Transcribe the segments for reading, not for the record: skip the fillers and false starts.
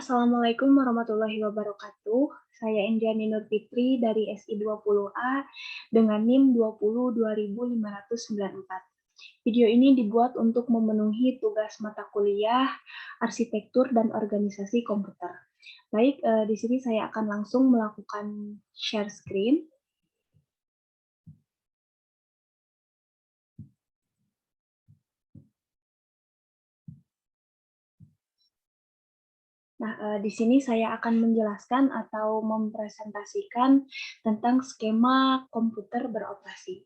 Assalamualaikum warahmatullahi wabarakatuh. Saya Indiani Nur Fitri dari SI20A dengan NIM 20.2594. Video ini dibuat untuk memenuhi tugas mata kuliah Arsitektur dan Organisasi Komputer. Baik, di sini saya akan langsung melakukan share screen. Nah, di sini saya akan menjelaskan atau mempresentasikan tentang skema komputer beroperasi.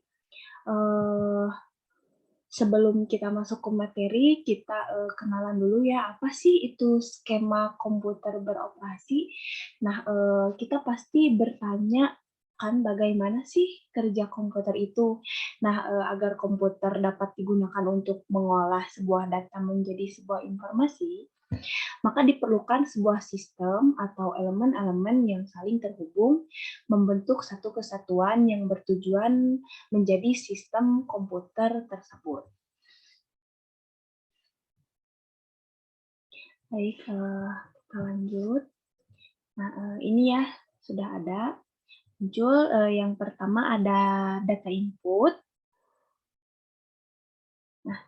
Sebelum kita masuk ke materi, kita kenalan dulu ya, apa sih itu skema komputer beroperasi? Nah, kita pasti bertanya kan bagaimana sih kerja komputer itu? Nah, agar komputer dapat digunakan untuk mengolah sebuah data menjadi sebuah informasi, maka diperlukan sebuah sistem atau elemen-elemen yang saling terhubung membentuk satu kesatuan yang bertujuan menjadi sistem komputer tersebut. Baik, kita lanjut. Nah, ini ya sudah ada muncul. Yang pertama ada data input. Nah,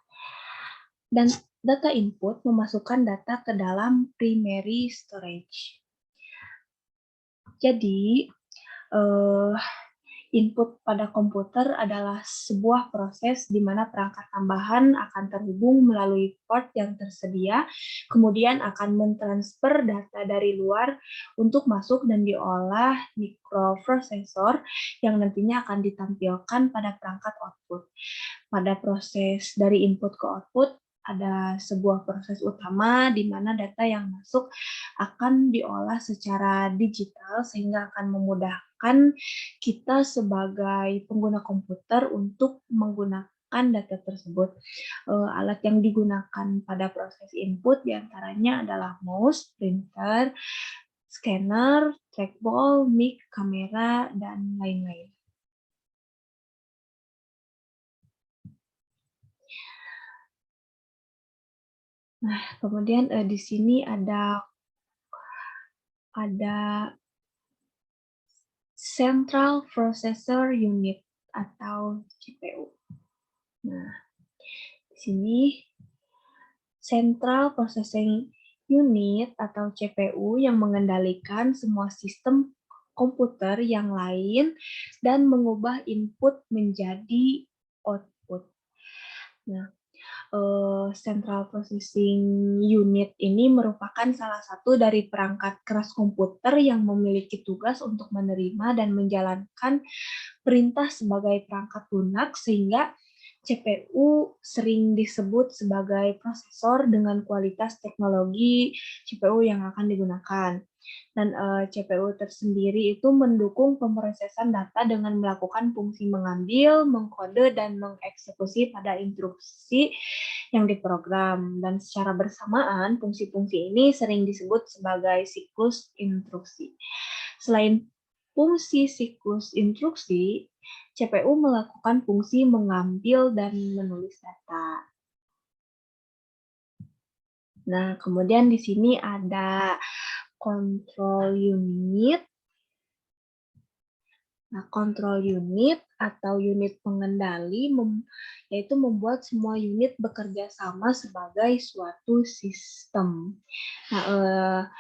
dan data input memasukkan data ke dalam primary storage. Jadi, input pada komputer adalah sebuah proses di mana perangkat tambahan akan terhubung melalui port yang tersedia, kemudian akan mentransfer data dari luar untuk masuk dan diolah mikroprosesor yang nantinya akan ditampilkan pada perangkat output. Pada proses dari input ke output, ada sebuah proses utama di mana data yang masuk akan diolah secara digital sehingga akan memudahkan kita sebagai pengguna komputer untuk menggunakan data tersebut. Alat yang digunakan pada proses input diantaranya adalah mouse, printer, scanner, trackball, mic, kamera, dan lain-lain. Nah, kemudian di sini ada Central Processor Unit atau CPU. Nah, di sini Central Processing Unit atau CPU yang mengendalikan semua sistem komputer yang lain dan mengubah input menjadi output. Nah, Central Processing Unit ini merupakan salah satu dari perangkat keras komputer yang memiliki tugas untuk menerima dan menjalankan perintah sebagai perangkat lunak, sehingga CPU sering disebut sebagai prosesor dengan kualitas teknologi CPU yang akan digunakan. Dan CPU tersendiri itu mendukung pemrosesan data dengan melakukan fungsi mengambil, mengkode, dan mengeksekusi pada instruksi yang diprogram. Dan secara bersamaan, fungsi-fungsi ini sering disebut sebagai siklus instruksi. Selain fungsi siklus instruksi, CPU melakukan fungsi mengambil dan menulis data. Nah, kemudian di sini ada control unit. Nah, control unit atau unit pengendali yaitu membuat semua unit bekerja sama sebagai suatu sistem. Nah,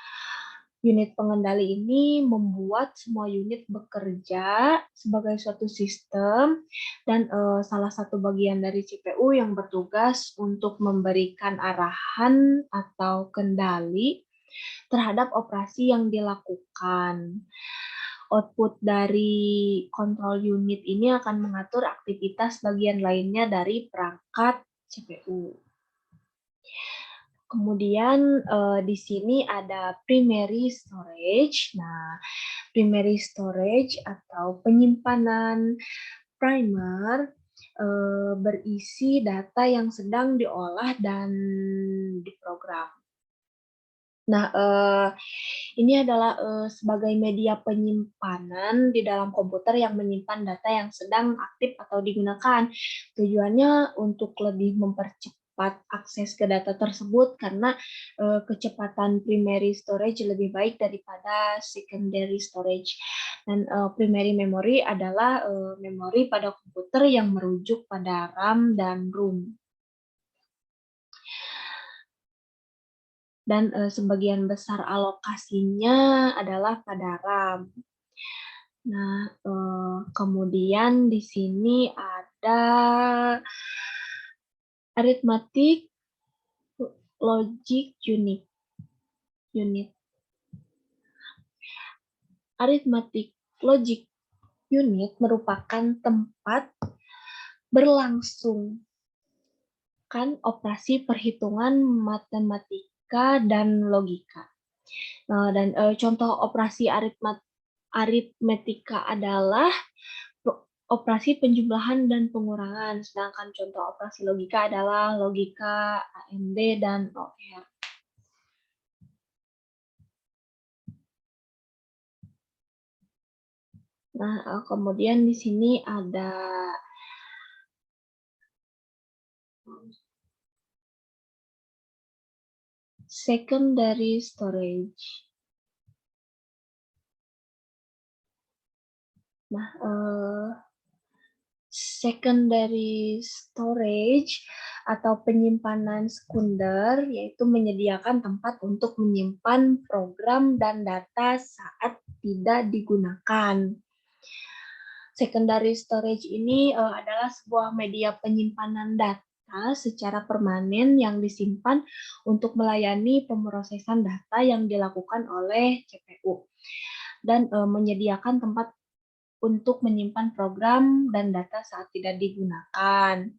unit pengendali ini membuat semua unit bekerja sebagai suatu sistem, dan salah satu bagian dari CPU yang bertugas untuk memberikan arahan atau kendali terhadap operasi yang dilakukan. Output dari control unit ini akan mengatur aktivitas bagian lainnya dari perangkat CPU. Kemudian di sini ada primary storage. Nah, primary storage atau penyimpanan primer berisi data yang sedang diolah dan diprogram. Nah, ini adalah sebagai media penyimpanan di dalam komputer yang menyimpan data yang sedang aktif atau digunakan. Tujuannya untuk lebih mempercepat dapat akses ke data tersebut karena kecepatan primary storage lebih baik daripada secondary storage. Dan primary memory adalah memori pada komputer yang merujuk pada RAM dan ROM. Dan sebagian besar alokasinya adalah pada RAM. Nah, kemudian di sini ada arithmetic logic unit. Arithmetic logic unit merupakan tempat berlangsung kan operasi perhitungan matematika dan logika. Dan contoh operasi aritmetika adalah operasi penjumlahan dan pengurangan, sedangkan contoh operasi logika adalah logika, AND, dan OR. Nah, kemudian di sini ada secondary storage. Nah, secondary storage atau penyimpanan sekunder yaitu menyediakan tempat untuk menyimpan program dan data saat tidak digunakan. Secondary storage ini adalah sebuah media penyimpanan data secara permanen yang disimpan untuk melayani pemrosesan data yang dilakukan oleh CPU dan menyediakan tempat untuk menyimpan program dan data saat tidak digunakan.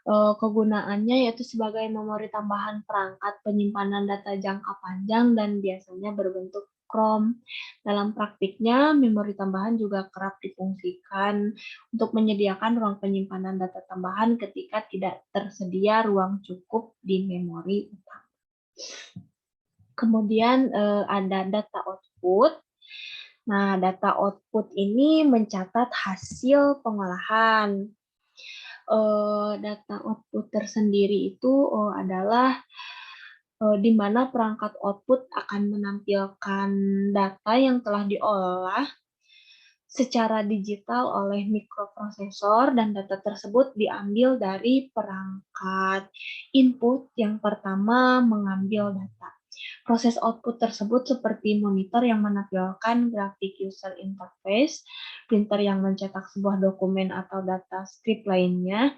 Kegunaannya yaitu sebagai memori tambahan perangkat penyimpanan data jangka panjang dan biasanya berbentuk ROM. Dalam praktiknya, memori tambahan juga kerap difungsikan untuk menyediakan ruang penyimpanan data tambahan ketika tidak tersedia ruang cukup di memori utama. Kemudian ada data output. Nah, data output ini mencatat hasil pengolahan. Data output tersendiri itu adalah di mana perangkat output akan menampilkan data yang telah diolah secara digital oleh mikroprosesor dan data tersebut diambil dari perangkat input yang pertama mengambil data. Proses output tersebut seperti monitor yang menampilkan grafik user interface, printer yang mencetak sebuah dokumen atau data script lainnya,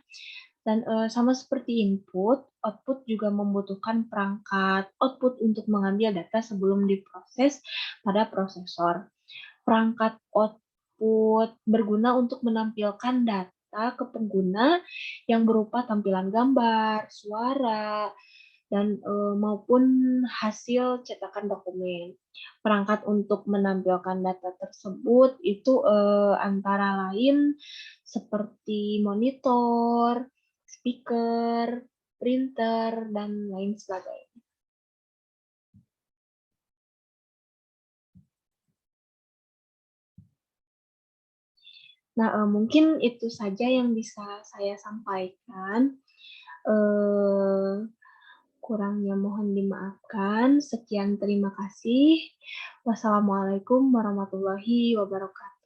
dan sama seperti input, output juga membutuhkan perangkat output untuk mengambil data sebelum diproses pada prosesor. Perangkat output berguna untuk menampilkan data ke pengguna yang berupa tampilan gambar, suara, dan maupun hasil cetakan dokumen. Perangkat untuk menampilkan data tersebut itu antara lain seperti monitor, speaker, printer, dan lain sebagainya. Nah, mungkin itu saja yang bisa saya sampaikan. Kurangnya mohon dimaafkan. Sekian, terima kasih. Wassalamualaikum warahmatullahi wabarakatuh.